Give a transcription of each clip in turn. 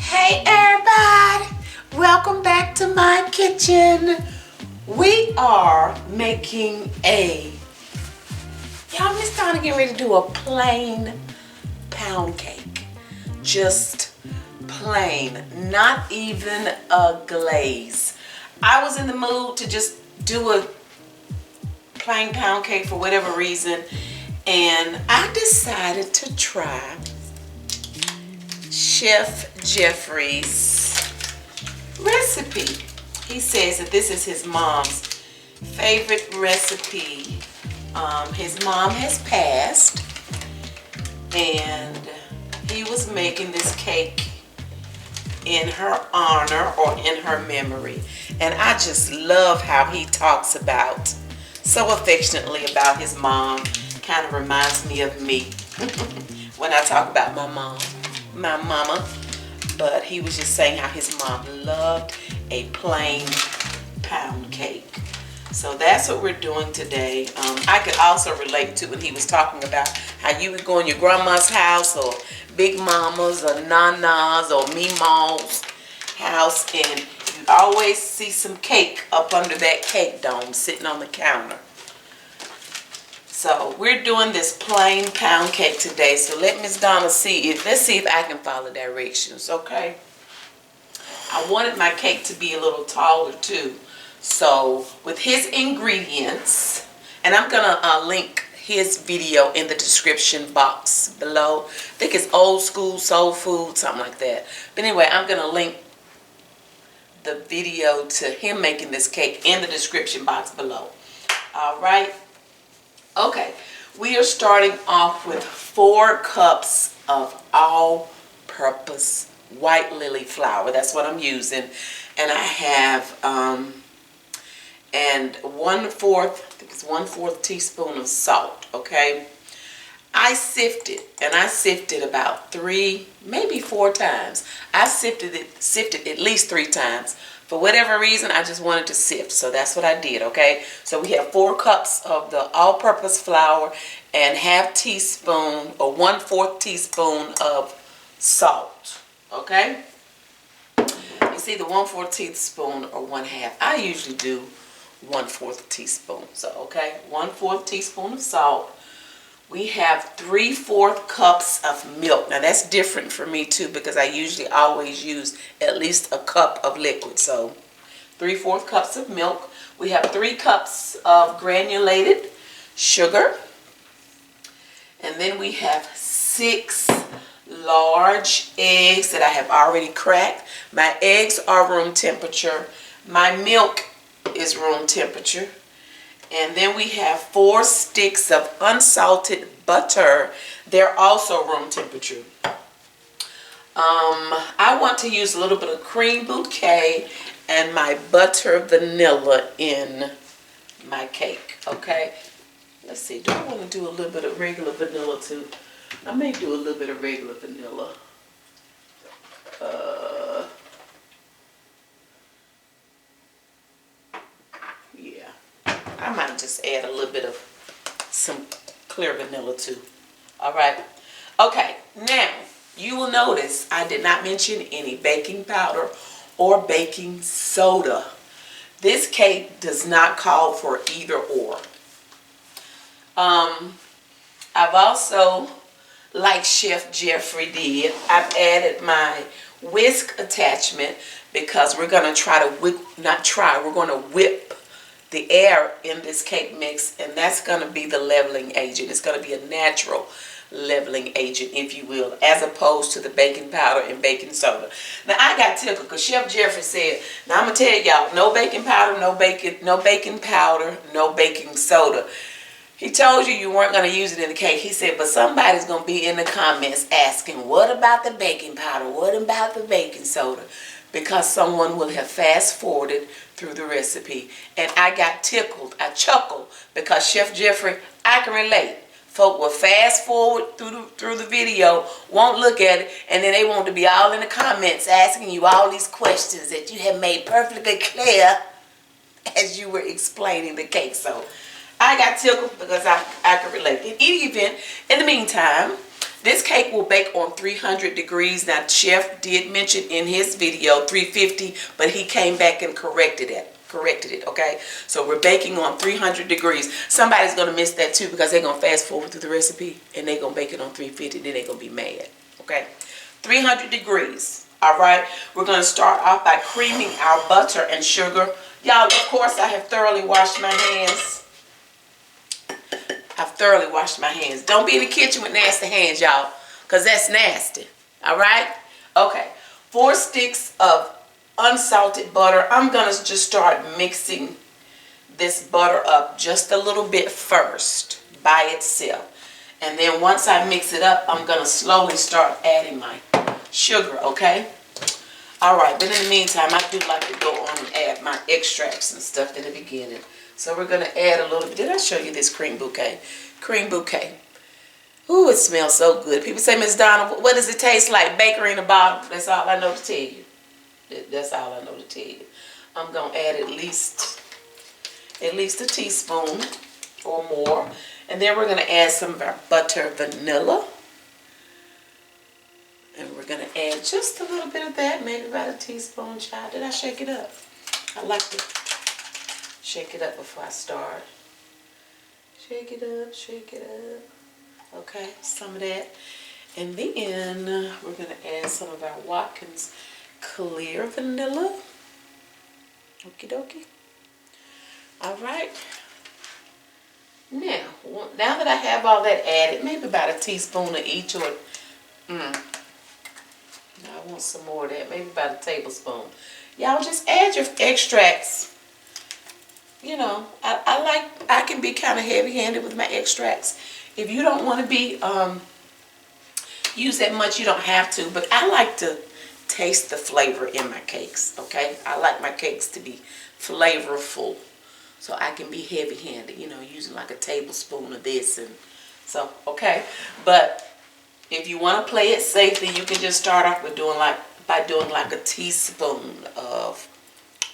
Hey everybody, welcome back to my kitchen. We are making y'all, Miss Donna getting ready to do a plain pound cake. Just plain, not even a glaze. I was in the mood to just do a plain pound cake for whatever reason, and I decided to try Chef Jeffery's recipe. He says that this is his mom's favorite recipe. His mom has passed, and he was making this cake in her honor or in her memory. And I just love how he talks about so affectionately about his mom. Kind of reminds me of me when I talk about my mama. But he was just saying how his mom loved a plain pound cake. So that's what we're doing today. I could also relate to when he was talking about how you would go in your grandma's house or big mama's or nana's or meemaw's house, and you always see some cake up under that cake dome sitting on the counter. So we're doing this plain pound cake today. So let Miss Donna let's see if I can follow directions, okay? I wanted my cake to be a little taller too. So with his ingredients, and I'm gonna link his video in the description box below. I think it's Old School Soul Food, something like that. But anyway, I'm gonna link the video to him making this cake in the description box below. All right. Okay, we are starting off with 4 cups of all-purpose white lily flour. That's what I'm using. And I have and 1/4 teaspoon of salt, okay? I sifted about 3, maybe 4 times. I sifted at least 3 times. For whatever reason, I just wanted to sift, so that's what I did, okay? So we have 4 cups of the all-purpose flour and 1/2 teaspoon or 1/4 teaspoon of salt, okay? It's either 1/4 teaspoon or 1/2. I usually do 1/4 teaspoon, so okay, 1/4 teaspoon of salt. We have 3/4 cups of milk. Now that's different for me too, because I usually always use at least a cup of liquid. So 3/4 cups of milk. We have 3 cups of granulated sugar. And then we have 6 large eggs that I have already cracked. My eggs are room temperature. My milk is room temperature. And then we have 4 sticks of unsalted butter. They're also room temperature. I want to use a little bit of cream bouquet and my butter vanilla in my cake, okay? Let's see, do I want to do a little bit of regular vanilla too? I may do a little bit of regular vanilla. I might just add a little bit of some clear vanilla too. All right. Okay, now you will notice I did not mention any baking powder or baking soda. This cake does not call for either or. I've also, like Chef Jeffery did, I've added my whisk attachment because we're going to try to we're going to whip the air in this cake mix, and that's going to be the leveling agent. It's going to be a natural leveling agent, if you will, as opposed to the baking powder and baking soda. Now I got tickled because Chef Jeffery said, now I'm going to tell y'all, no baking powder, no baking powder, no baking soda. He told you weren't going to use it in the cake. He said, but somebody's going to be in the comments asking, what about the baking powder? What about the baking soda? Because someone will have fast forwarded through the recipe. And I got tickled. I chuckled because Chef Jeffery, I can relate. Folk will fast forward through the video, won't look at it, and then they want to be all in the comments asking you all these questions that you have made perfectly clear as you were explaining the cake. So I got tickled because I could relate. In any event, in the meantime, This cake will bake on 300 degrees. Now, Chef did mention in his video 350, but he came back and corrected it, okay? So we're baking on 300 degrees. Somebody's going to miss that too because they're going to fast forward through the recipe and they're going to bake it on 350, then they're going to be mad, okay? 300 degrees, all right? We're going to start off by creaming our butter and sugar. Y'all, of course, I have thoroughly washed my hands. I've thoroughly washed my hands. Don't be in the kitchen with nasty hands, y'all, because that's nasty. All right? Okay. 4 sticks of unsalted butter. I'm going to just start mixing this butter up just a little bit first by itself. And then once I mix it up, I'm going to slowly start adding my sugar, okay? All right. But in the meantime, I do like to go on and add my extracts and stuff in the beginning. So we're going to add a little bit. Did I show you this cream bouquet? Cream bouquet. Ooh, it smells so good. People say, Miss Donna, what does it taste like? Bakery in a bottle. That's all I know to tell you. That's all I know to tell you. I'm going to add at least a teaspoon or more. And then we're going to add some of our butter vanilla. And we're going to add just a little bit of that, maybe about a teaspoon, child. Did I shake it up? I like to shake it up before I start. Shake it up, shake it up. Okay, some of that. And then we're going to add some of our Watkins clear vanilla. Okie dokie. All right. Now that I have all that added, maybe about a teaspoon of each, or I want some more of that, maybe about a tablespoon. Y'all just add your extracts. You know, I can be kind of heavy-handed with my extracts. If you don't want to be use that much, you don't have to. But I like to taste the flavor in my cakes. Okay, I like my cakes to be flavorful, so I can be heavy-handed. You know, using like a tablespoon of this, and so okay. But if you want to play it safe, then you can just start off with doing like a teaspoon of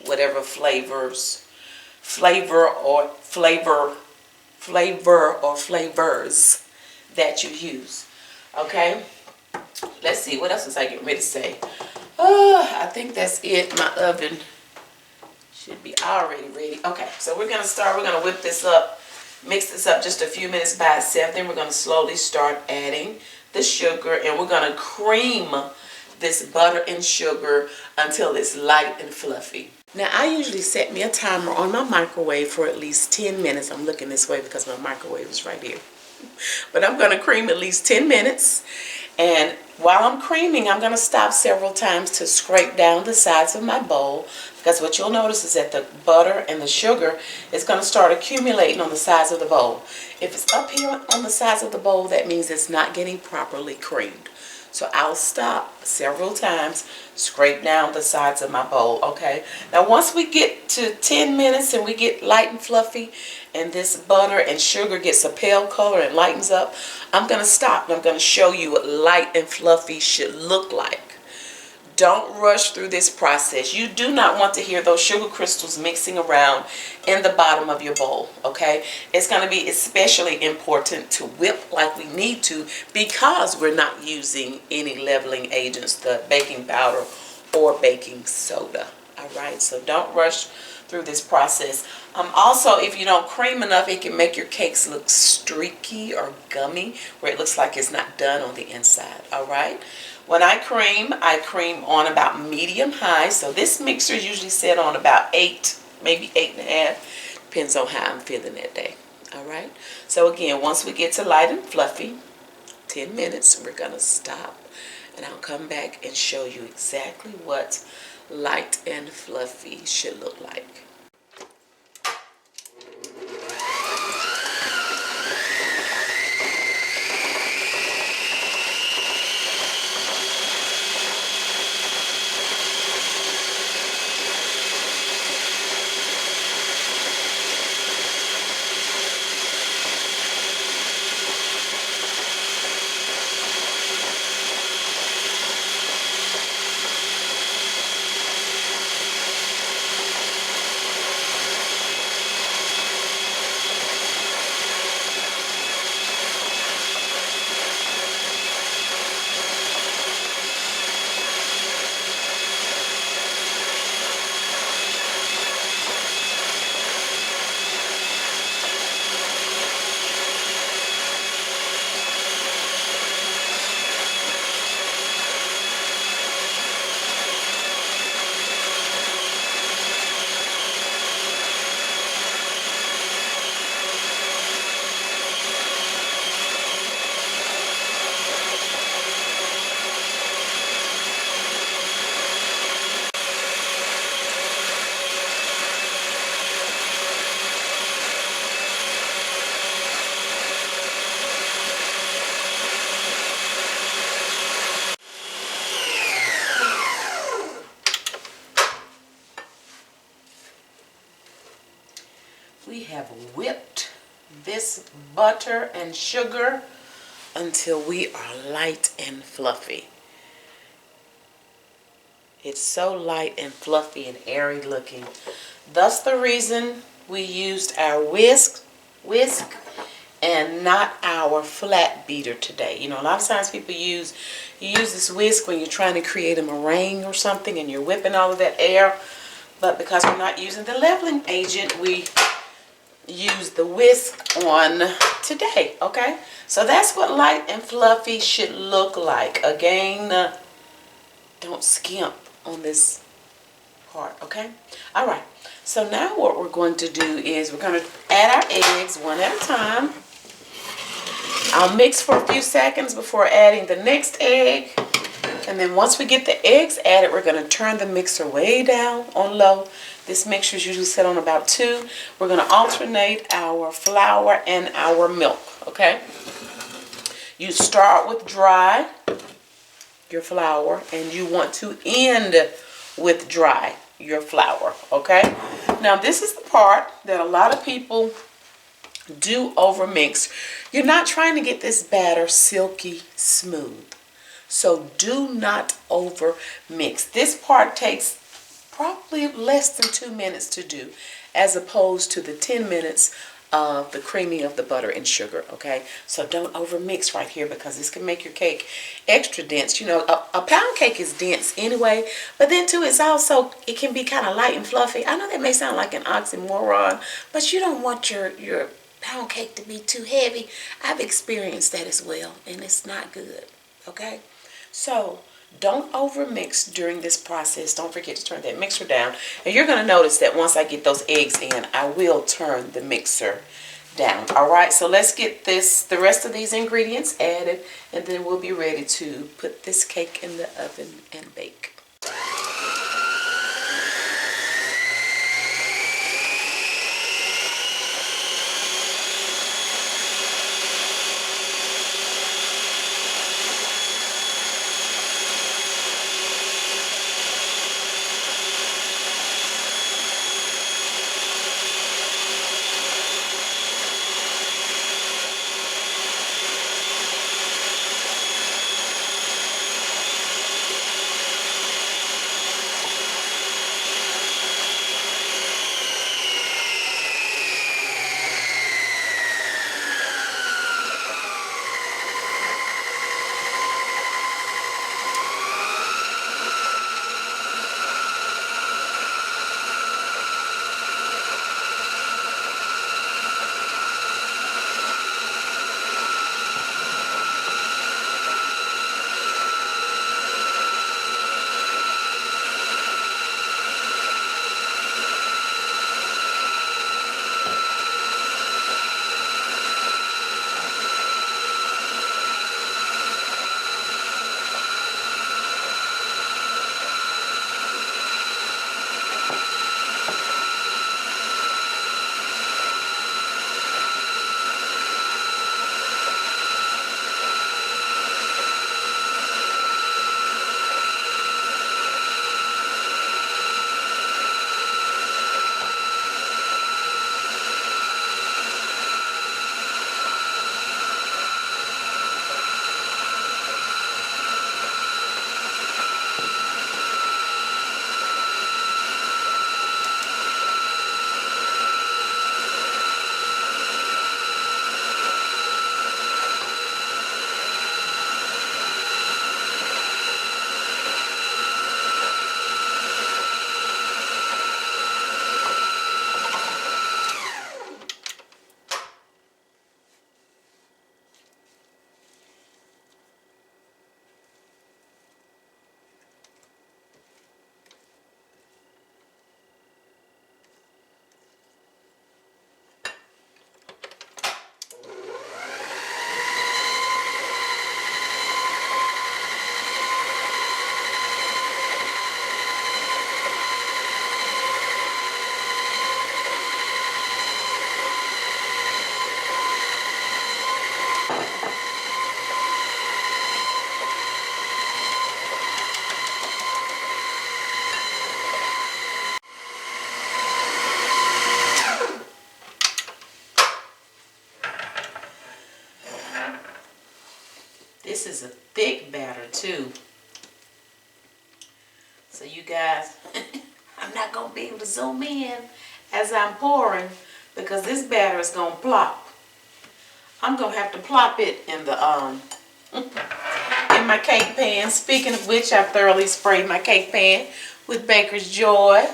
whatever flavors that you use. Okay, let's see, what else was I getting ready to say? I think that's it. My oven should be already ready. Okay, so we're gonna whip this up, mix this up just a few minutes by itself. Then we're gonna slowly start adding the sugar, and we're gonna cream this butter and sugar until it's light and fluffy. Now, I usually set me a timer on my microwave for at least 10 minutes. I'm looking this way because my microwave is right here. But I'm going to cream at least 10 minutes. And while I'm creaming, I'm going to stop several times to scrape down the sides of my bowl. Because what you'll notice is that the butter and the sugar is going to start accumulating on the sides of the bowl. If it's up here on the sides of the bowl, that means it's not getting properly creamed. So I'll stop several times, scrape down the sides of my bowl, okay? Now once we get to 10 minutes and we get light and fluffy and this butter and sugar gets a pale color and lightens up, I'm going to stop and I'm going to show you what light and fluffy should look like. Don't rush through this process. You do not want to hear those sugar crystals mixing around in the bottom of your bowl, okay? It's going to be especially important to whip like we need to because we're not using any leveling agents, the baking powder or baking soda, all right? So don't rush through this process. Also, if you don't cream enough, it can make your cakes look streaky or gummy where it looks like it's not done on the inside, all right? When I cream on about medium high. So this mixer is usually set on about 8, maybe 8.5. Depends on how I'm feeling that day. All right. So again, once we get to light and fluffy, 10 minutes, we're going to stop. And I'll come back and show you exactly what light and fluffy should look like. this butter and sugar until we are light and fluffy. It's so light and fluffy and airy looking. Thus the reason we used our whisk and not our flat beater today. You know, a lot of times people use this whisk when you're trying to create a meringue or something and you're whipping all of that air. But because we're not using the leveling agent, we use the whisk on today, okay? So that's what light and fluffy should look like. Again, don't skimp on this part, okay? All right, so now what we're going to do is we're going to add our eggs one at a time. I'll mix for a few seconds before adding the next egg. And then once we get the eggs added, we're going to turn the mixer way down on low. This mixture is usually set on about 2. We're going to alternate our flour and our milk, okay? You start with dry, your flour, and you want to end with dry, your flour, okay? Now this is the part that a lot of people do overmix. You're not trying to get this batter silky smooth. So do not over mix. This part takes probably less than 2 minutes to do, as opposed to the 10 minutes of the creaming of the butter and sugar, okay? So don't over mix right here, because this can make your cake extra dense. You know, a pound cake is dense anyway, but then too, it can be kind of light and fluffy. I know that may sound like an oxymoron, but you don't want your pound cake to be too heavy. I've experienced that as well, and it's not good, okay? So don't over mix during this process. Don't forget to turn that mixer down. And you're going to notice that once I get those eggs in, I will turn the mixer down. All right, so let's get the rest of these ingredients added, and then we'll be ready to put this cake in the oven and bake. this is a thick batter too. So you guys, I'm not going to be able to zoom in as I'm pouring because this batter is going to plop. I'm going to have to plop it in the in my cake pan. Speaking of which, I've thoroughly sprayed my cake pan with Baker's Joy.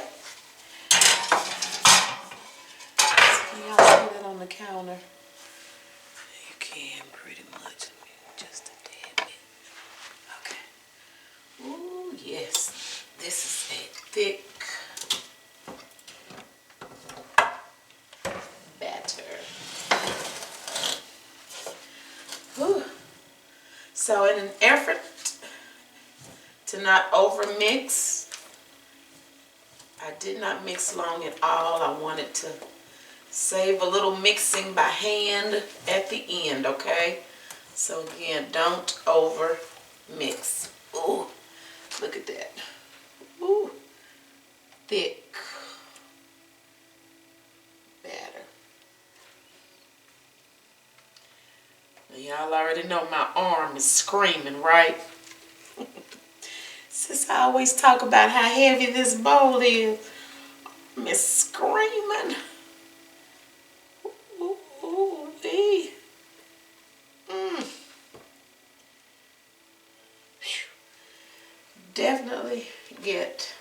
Can y'all see that on the counter? You can pretty much. Just a tad bit. Okay. Ooh, yes. This is a thick batter. Whew. So in an effort to not over mix, I did not mix long at all. I wanted to save a little mixing by hand at the end, okay? So again, don't over mix. Ooh, look at that. Ooh, thick batter. Y'all already know my arm is screaming, right? Since I always talk about how heavy this bowl is, I'm screaming. Ooh-wee. Definitely get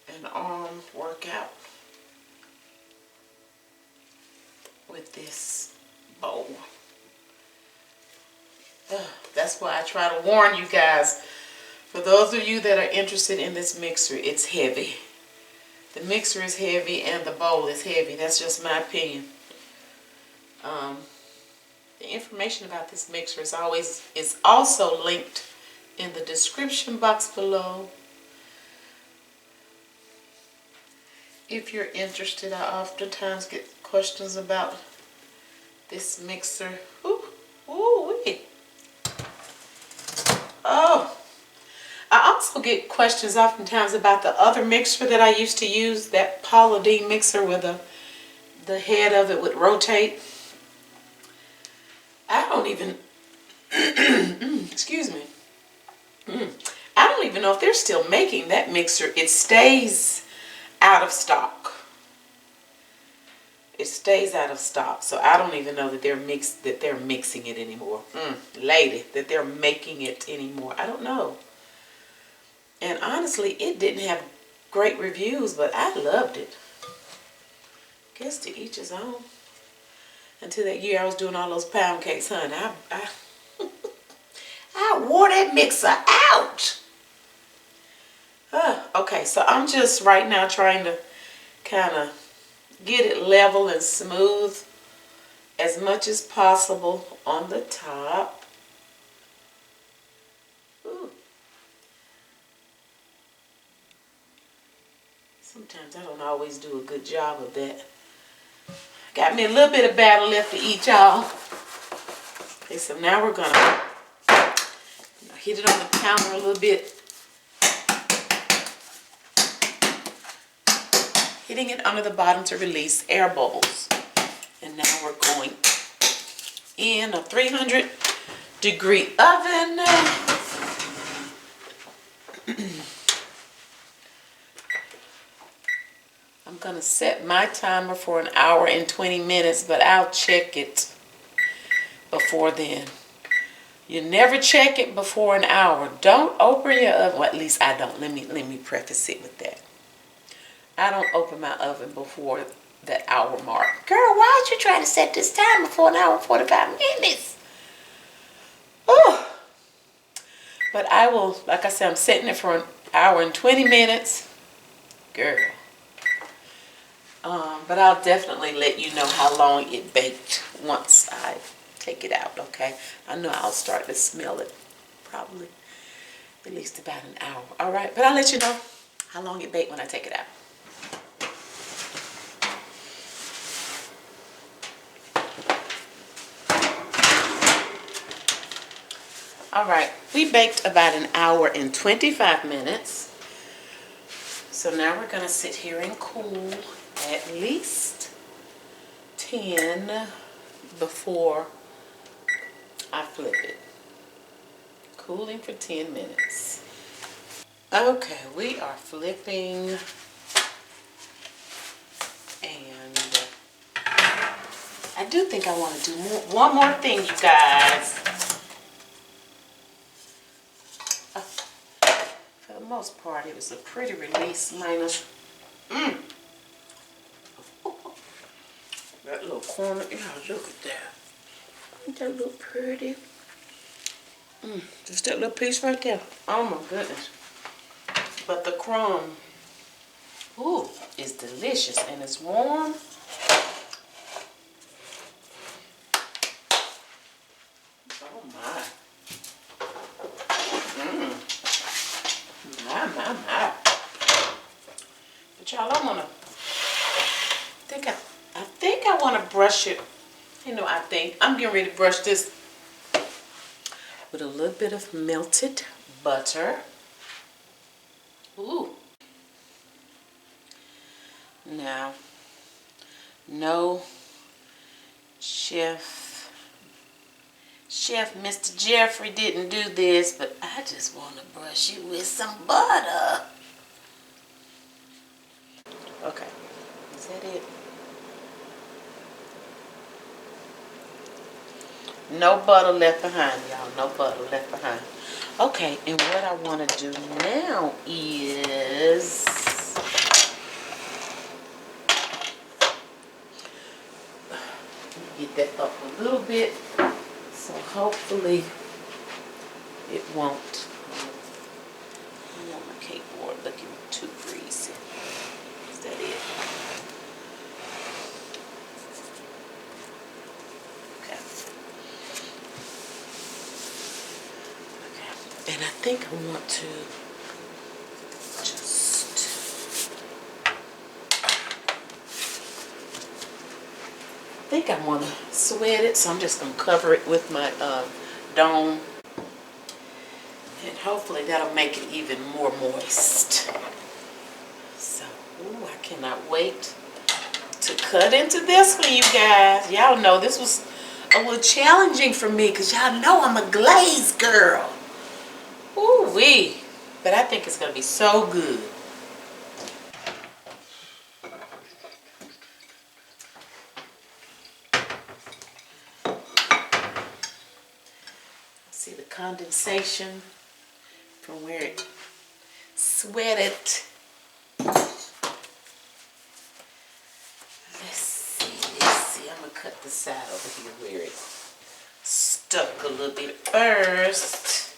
an arm workout with this bowl. That's why I try to warn you guys. For those of you that are interested in this mixer, it's heavy. The mixer is heavy and the bowl is heavy. That's just my opinion. The information about this mixer is also linked in the description box below. If you're interested, I oftentimes get questions about this mixer. Ooh-wee. Oh, I also get questions oftentimes about the other mixer that I used to use, that Paula D mixer where the head of it would rotate. I don't even, excuse me. I don't even know if they're still making that mixer. It stays out of stock. It stays out of stock. So I don't even know that they're mixing it anymore. Lady, that they're making it anymore. I don't know. And honestly, it didn't have great reviews, but I loved it. Guess to each his own. Until that year I was doing all those pound cakes, honey. I wore that mixer out. Okay, so I'm just right now trying to kind of get it level and smooth as much as possible on the top. Ooh. Sometimes I don't always do a good job of that. Got me a little bit of batter left to eat, y'all. Okay, so now we're gonna hit it on the counter a little bit. Hitting it under the bottom to release air bubbles. And now we're going in a 300-degree oven. I'm going to set my timer for 1 hour and 20 minutes, but I'll check it before then. You never check it before 1 hour. Don't open your oven. Well, at least I don't. Let me preface it with that. I don't open my oven before that hour mark. Girl, why aren't you trying to set this timer for 1 hour and 45 minutes? Oh. But I will, like I said, I'm setting it for 1 hour and 20 minutes. Girl. But I'll definitely let you know how long it baked once I take it out, okay? I know I'll start to smell it probably at least about 1 hour. All right, but I'll let you know how long it baked when I take it out. All right, we baked about 1 hour and 25 minutes. So now we're going to sit here and cool at least 10 before I flip it. cooling for 10 minutes. Okay, we are flipping, and I do think I want to do one more thing, you guys. For the most part, it was a pretty release, minus that little corner. Yeah, look at that. Ain't that look pretty? Just that little piece right there. Oh my goodness. But the crumb, ooh, is delicious, and it's warm. Oh my. My. But y'all, I think I want to brush it. You know, I'm getting ready to brush this with a little bit of melted butter. Ooh. Now, no, Chef Mr. Jeffery didn't do this, but I just want to brush it with some butter. Okay, is that it? No butter left behind, y'all. No butter left behind. Okay, and what I want to do now is get that up a little bit, so hopefully it won't. I don't want my cake board looking too greasy. Is that it? Okay. Okay. And I think I want to I think I want to sweat it, so I'm just going to cover it with my dome. And hopefully that'll make it even more moist. So, ooh, I cannot wait to cut into this one, you guys. Y'all know this was a little challenging for me because y'all know I'm a glaze girl. Ooh-wee. But I think it's going to be so good. See the condensation from where it sweated. Let's see. I'm gonna cut the side over here where it stuck a little bit first.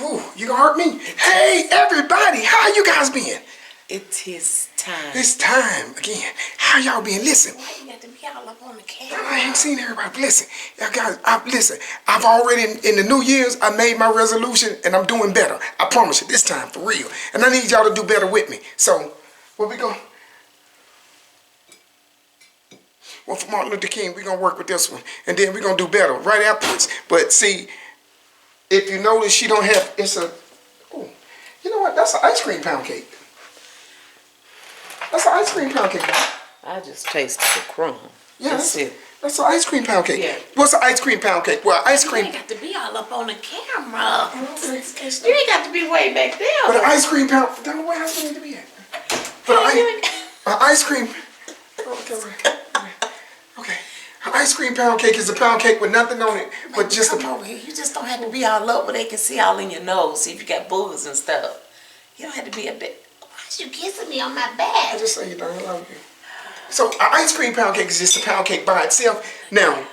Ooh, you gonna hurt me? Hey, everybody, how you guys been? It's his time. It's time again. How y'all been? Listen. Why you got to be all up on the camera? I ain't seen everybody. Listen, y'all guys. Listen. I've already in the New Year's. I made my resolution, and I'm doing better. I promise you, this time for real. And I need y'all to do better with me. So, where we going? Well, for Martin Luther King, we're gonna work with this one, and then we're gonna do better right afterwards. But see, if you notice, she don't have. It's a. Oh, you know what? That's an ice cream pound cake. That's an ice cream pound cake. I just tasted the crumb. Yeah, that's it. That's an ice cream pound cake. Yeah. What's an ice cream pound cake? Well, ice cream. You ain't got to be all up on the camera. You ain't got to be way back there. But an ice cream pound. Don't know where else we need to be at. But an ice cream. Okay. An ice cream pound cake is a pound cake with nothing on it, but just a pound. You just don't have to be all up where they can see all in your nose. See if you got boogers and stuff. You don't have to be a bit. Why you kissing me on my back? I just say you don't love you. So an ice cream pound cake is just a pound cake by itself. Now,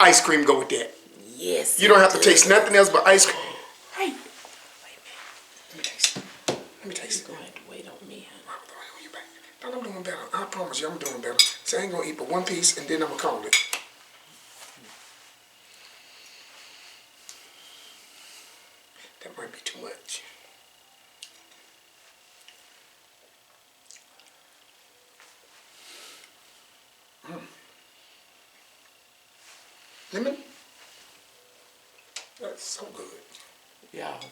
ice cream go with that. Yes. You don't have to taste nothing else but ice cream. Hey. Wait Let me taste it. Let me taste it. You're going to have to wait on me, huh? I'm doing better. I promise you, I'm doing better. So I ain't gonna eat but one piece and then I'm gonna call it. That might be too much. Lemon? That's so good. Y'all,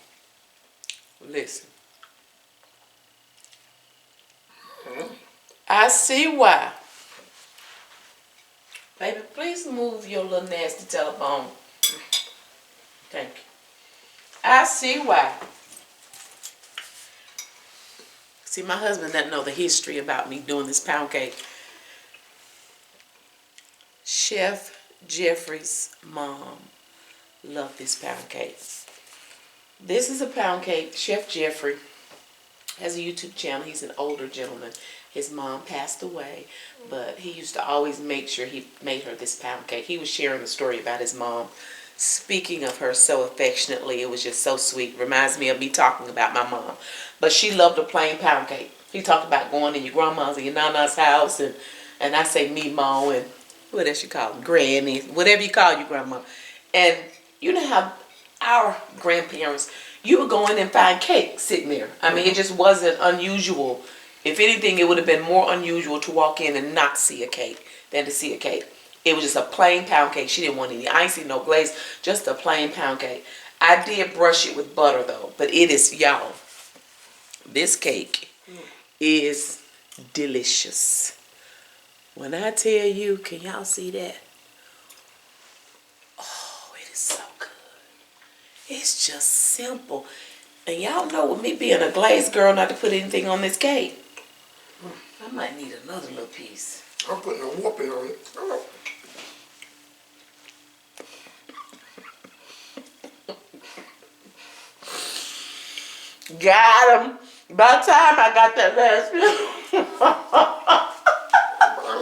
listen. I see why. Baby, please move your little nasty telephone. Thank you. I see why. See, my husband doesn't know the history about me doing this pound cake. Chef Jeffrey's mom loved this pound cake. This is a pound cake. Chef Jeffrey has a YouTube channel. He's an older gentleman. His mom passed away, but he used to always make sure he made her this pound cake. He was sharing a story about his mom, speaking of her so affectionately. It was just so sweet. Reminds me of me talking about my mom. But she loved a plain pound cake. He talked about going to your grandma's and your nana's house, and I say Mimo, and what else you call them? Granny, whatever you call your grandma. And you know how our grandparents, you would go in and find cake sitting there. I mean, it just wasn't unusual. If anything, it would have been more unusual to walk in and not see a cake than to see a cake. It was just a plain pound cake. She didn't want any icing, no glaze, just a plain pound cake. I did brush it with butter though, but it is, y'all, this cake is delicious. When I tell you, can y'all see that? Oh, it is so good. It's just simple. And y'all know with me being a Glaze girl not to put anything on this cake. I might need another little piece. I'm putting a whooping on it. Oh. Got him. By the time I got that last piece.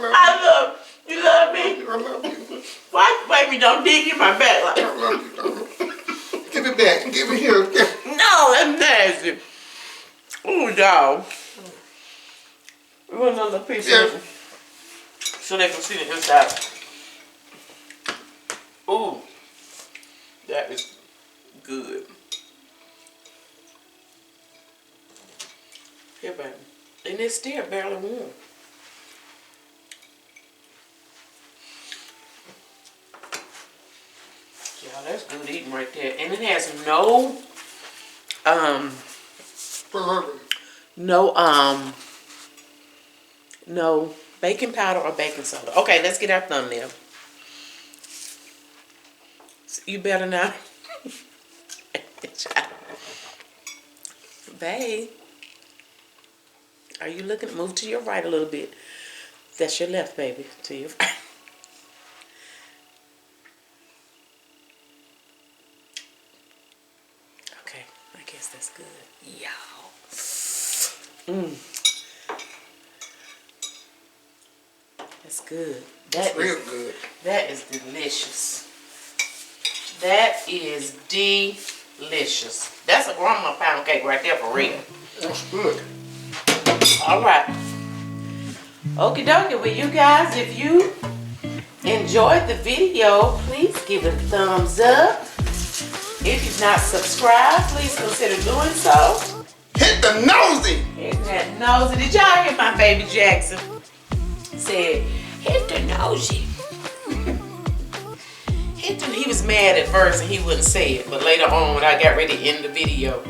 I love you. You love me? I love you. Why, baby, don't dig in my back like I love you, Donna. Give it back. Give it here. no, that's nasty. Ooh, dog. You want another piece of it? So they can see the inside. Ooh, that is good. Here, baby. And it's still barely warm. Yeah, that's good eating right there. And it has no, no baking powder or baking soda. Okay, let's get our thumbnail. You better not. Babe. Are you looking? Move to your right a little bit. That's your left, baby. To your right. Okay, I guess that's good. Y'all. That's good. That's real good. That is delicious. That is delicious. That's a grandma pound cake right there for real. That's good. All right. Okie dokie. Well, you guys, if you enjoyed the video, please give it a thumbs up. If you've not subscribed, please consider doing so. Hit the nosy. Hit that nosy. Did y'all hear my baby Jackson? Said, hit the nosy. He was mad at first and he wouldn't say it, but later on when I got ready to end the video,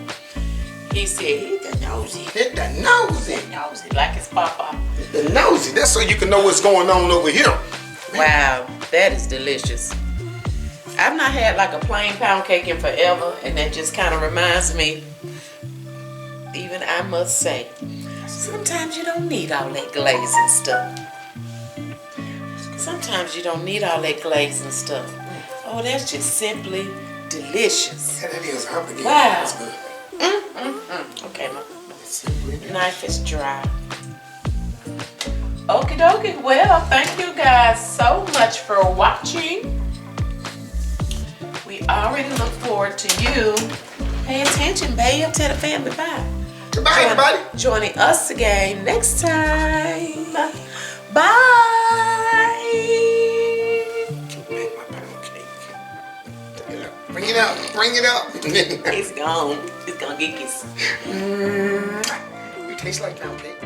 he said, hit the nosy. Hit the nosy. Hit the nosy, like his papa. Hit the nosy. That's so you can know what's going on over here. Wow, that is delicious. I've not had like a plain pound cake in forever, and that just kind of reminds me, even I must say, sometimes you don't need all that glaze and stuff. Sometimes you don't need all that glaze and stuff. Oh, that's just simply delicious. Yeah, that is. I'm beginning. Wow. That's good. Okay, my knife is dry. Okie dokie. Well, thank you guys so much for watching. We already look forward to you. Pay attention, babe. Tell the family bye. Goodbye, everybody. Joining us again next time. Bye. Make my pound cake. Bring it up. Bring it up. It's gone. It's gonna get kissed. You taste like pound cake.